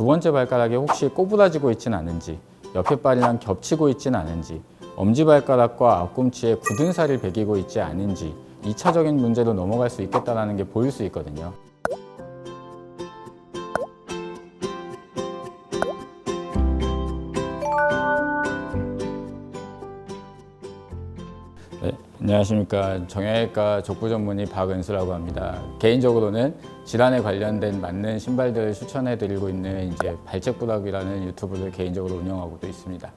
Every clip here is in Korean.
두 번째 발가락이 혹시 꼬부라지고 있진 않은지, 옆에 발이랑 겹치고 있진 않은지, 엄지발가락과 앞꿈치에 굳은 살이 배기고 있지 않은지 2차적인 문제로 넘어갈 수 있겠다는 게 보일 수 있거든요. 네, 안녕하십니까. 정형외과 족부 전문의 박은수라고 합니다. 개인적으로는 질환에 관련된 맞는 신발들을 추천해 드리고 있는 발책부락이라는 유튜브를 개인적으로 운영하고도 있습니다.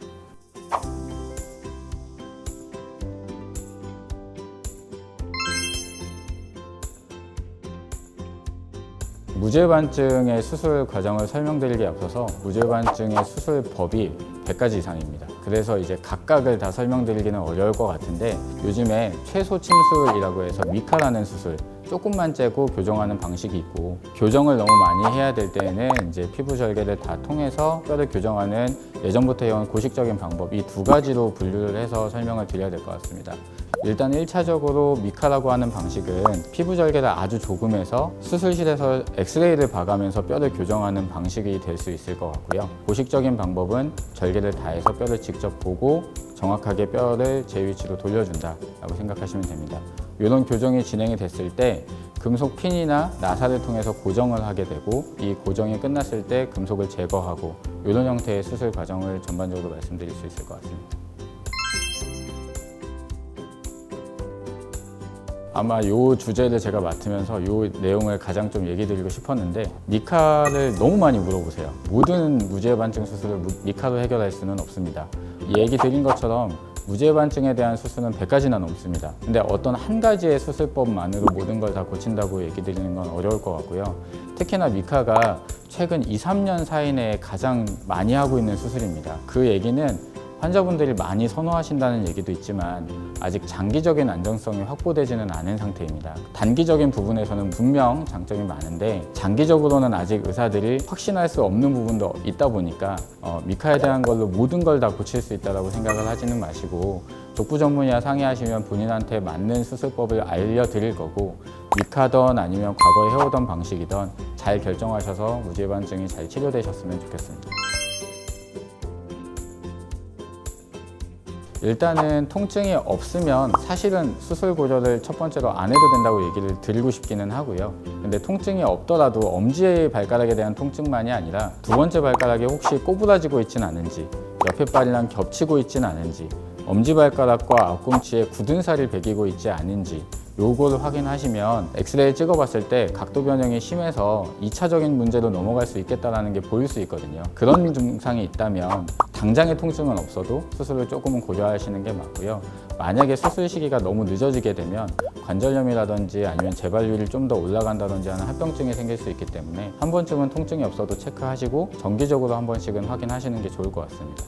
무죄반증의 수술 과정을 설명드리기에 앞서서 무죄반증의 수술법이 100가지 이상입니다. 그래서 각각을 다 설명드리기는 어려울 것 같은데, 요즘에 최소 침술이라고 해서 미카라는 수술, 조금만 째고 교정하는 방식이 있고, 교정을 너무 많이 해야 될 때에는 피부 절개를 다 통해서 뼈를 교정하는 예전부터 해온 고식적인 방법, 이 두 가지로 분류를 해서 설명을 드려야 될 것 같습니다. 일단 1차적으로 미카라고 하는 방식은 피부 절개를 아주 조금 해서 수술실에서 엑스레이를 봐가면서 뼈를 교정하는 방식이 될 수 있을 것 같고요. 고식적인 방법은 절개를 다 해서 뼈를 직접 보고 정확하게 뼈를 제 위치로 돌려준다 라고 생각하시면 됩니다. 이런 교정이 진행이 됐을 때 금속 핀이나 나사를 통해서 고정을 하게 되고, 이 고정이 끝났을 때 금속을 제거하고, 이런 형태의 수술 과정을 전반적으로 말씀드릴 수 있을 것 같습니다. 아마 이 주제를 제가 맡으면서 이 내용을 가장 좀 얘기 드리고 싶었는데, 미카를 너무 많이 물어보세요. 모든 무죄반증 수술을 미카로 해결할 수는 없습니다. 얘기 드린 것처럼 무죄반증에 대한 수술은 100가지나 넘습니다. 근데 어떤 한 가지의 수술법만으로 모든 걸 다 고친다고 얘기 드리는 건 어려울 것 같고요. 특히나 미카가 최근 2, 3년 사이 내에 가장 많이 하고 있는 수술입니다. 그 얘기는 환자분들이 많이 선호하신다는 얘기도 있지만 아직 장기적인 안정성이 확보되지는 않은 상태입니다. 단기적인 부분에서는 분명 장점이 많은데, 장기적으로는 아직 의사들이 확신할 수 없는 부분도 있다 보니까 미카에 대한 걸로 모든 걸 다 고칠 수 있다고 생각을 하지는 마시고, 족부 전문의와 상의하시면 본인한테 맞는 수술법을 알려드릴 거고, 미카든 아니면 과거에 해오던 방식이든 잘 결정하셔서 무죄반증이 잘 치료되셨으면 좋겠습니다. 일단은 통증이 없으면 사실은 수술 고려를 첫 번째로 안 해도 된다고 얘기를 드리고 싶기는 하고요. 근데 통증이 없더라도 엄지 발가락에 대한 통증만이 아니라 두 번째 발가락이 혹시 꼬부라지고 있진 않은지, 옆에 발이랑 겹치고 있진 않은지, 엄지발가락과 앞꿈치에 굳은 살이 배기고 있지 않은지, 요거를 확인하시면 엑스레이 찍어봤을 때 각도 변형이 심해서 2차적인 문제로 넘어갈 수 있겠다는 게 보일 수 있거든요. 그런 증상이 있다면 당장의 통증은 없어도 수술을 조금은 고려하시는 게 맞고요. 만약에 수술 시기가 너무 늦어지게 되면 관절염이라든지 아니면 재발률이 좀 더 올라간다든지 하는 합병증이 생길 수 있기 때문에 한 번쯤은 통증이 없어도 체크하시고 정기적으로 한 번씩은 확인하시는 게 좋을 것 같습니다.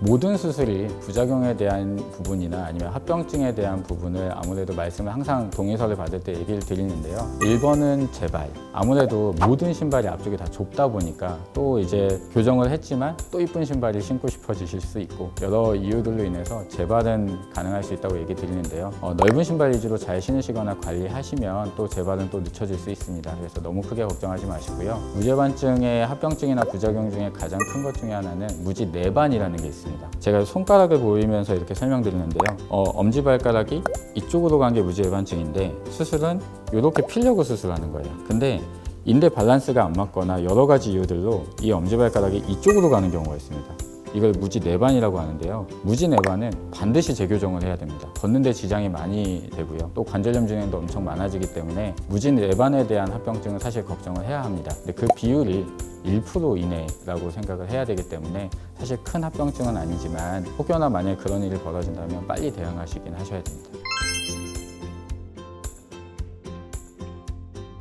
모든 수술이 부작용에 대한 부분이나 아니면 합병증에 대한 부분을 아무래도 말씀을 항상 동의서를 받을 때 얘기를 드리는데요. 1번은 재발. 아무래도 모든 신발이 앞쪽이 다 좁다 보니까 또 교정을 했지만 또 이쁜 신발이 신고 싶어지실 수 있고, 여러 이유들로 인해서 재발은 가능할 수 있다고 얘기 드리는데요. 넓은 신발 위주로 잘 신으시거나 관리하시면 또 재발은 또 늦춰질 수 있습니다. 그래서 너무 크게 걱정하지 마시고요. 무죄반증의 합병증이나 부작용 중에 가장 큰 것 중에 하나는 무지내반이라는 게 있습니다. 제가 손가락을 보이면서 이렇게 설명드리는데요. 엄지발가락이 이쪽으로 간 게 무지내반증인데, 수술은 이렇게 피려고 수술하는 거예요. 근데 인대 밸런스가 안 맞거나 여러 가지 이유들로 이 엄지발가락이 이쪽으로 가는 경우가 있습니다. 이걸 무지내반이라고 하는데요. 무지내반은 반드시 재교정을 해야 됩니다. 걷는데 지장이 많이 되고요. 또 관절염 진행도 엄청 많아지기 때문에 무지내반에 대한 합병증은 사실 걱정을 해야 합니다. 근데 그 비율이 1% 이내라고 생각을 해야 되기 때문에 사실 큰 합병증은 아니지만 혹여나 만약에 그런 일이 벌어진다면 빨리 대응하시긴 하셔야 됩니다.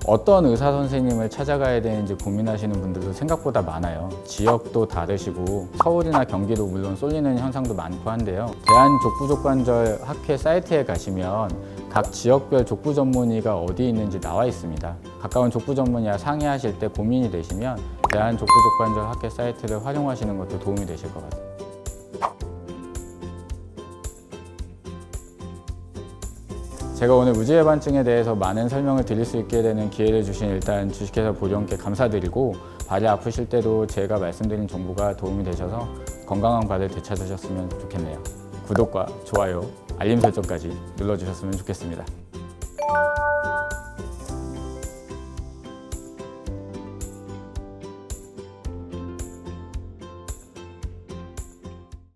어떤 의사 선생님을 찾아가야 되는지 고민하시는 분들도 생각보다 많아요. 지역도 다르시고 서울이나 경기도 물론 쏠리는 현상도 많고 한데요. 대한족부족관절학회 사이트에 가시면 각 지역별 족부 전문의가 어디 있는지 나와 있습니다. 가까운 족부 전문의와 상의하실 때 고민이 되시면 대한족부족관절학회 사이트를 활용하시는 것도 도움이 되실 것 같아요. 제가 오늘 무지개반증에 대해서 많은 설명을 드릴 수 있게 되는 기회를 주신 일단 주식회사 보령께 감사드리고, 발이 아프실 때도 제가 말씀드린 정보가 도움이 되셔서 건강한 발을 되찾으셨으면 좋겠네요. 구독과 좋아요, 알림 설정까지 눌러주셨으면 좋겠습니다.